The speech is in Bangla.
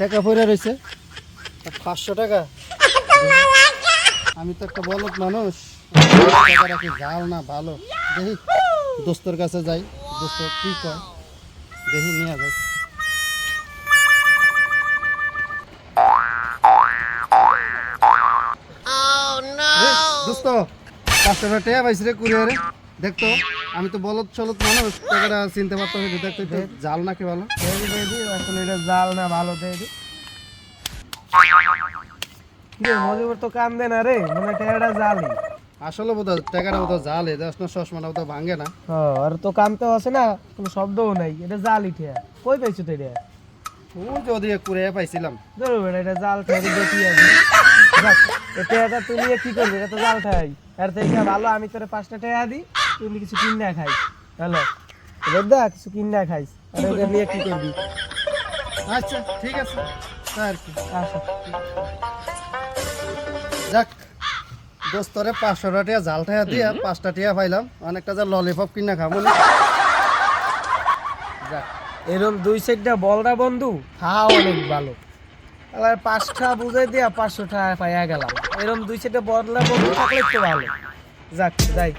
টাকা পড়ে রয়েছে 500 টাকা। আমি তো একটা বলদ মানুষ, টাকা রাখি জাল না ভালো। দেখি দোস্তর কাছে যাই, দোস্ত কি কয় দেখি নিয়ে যাই। দোস্ত 500 টাকা পাইছি রে কুরিয়ারে। দেখতো আমি তো বলদ চলদ মানুষ, টাকাটা চিনতে পারতাম না। দেখতো এটা জাল নাকি ভালো। আসলে এটা জাল না ভালো দেয় মজিবর তো কাম দেয় না রে, মানে এটা জালই। আসলে বোধহয় টাকাটা বোধহয় জাল, এটা চশমাটা বোধহয় ভাঙে না। আর তো কামতে আছে না, কোনো শব্দও নাই, এটা জালই ঠিয়া। কই পাইছো তো এটা? ওই যে ওদিকে কুরিয়ারে পাইছিলাম। ধরো বেটা, এটা জাল ঠাই দেখি আমি। এটা তুই নিয়ে কি করবি? এটা তো জাল ঠাই। আর তো এটা ভালো, আমি তোরে 5টা টাকা দিই, তুই কিছু কিনা খাইস। হ্যালো দাদা, কিছু কিনা খাইস। আর এটা নিয়ে কি করবি? আচ্ছা ঠিক আছে, তাই আর কি। আচ্ছা যাক দোস্তরে 500 টাকা জাল টাকা দিয়া 5টা টাকা পাইলাম, অনেকটা যা ললিপপ কিনা খাবো না। যাক, এরকম 2 সাইডটা বলরা বন্ধু খাওয়া অনেক ভালো। আবার 5টা বুঝাই দিয়া 500 টাকা পাইয়া গেলাম। এরকম 2 সাইডে বলরা বন্ধু থাকলে তো ভালো। যাক যাই।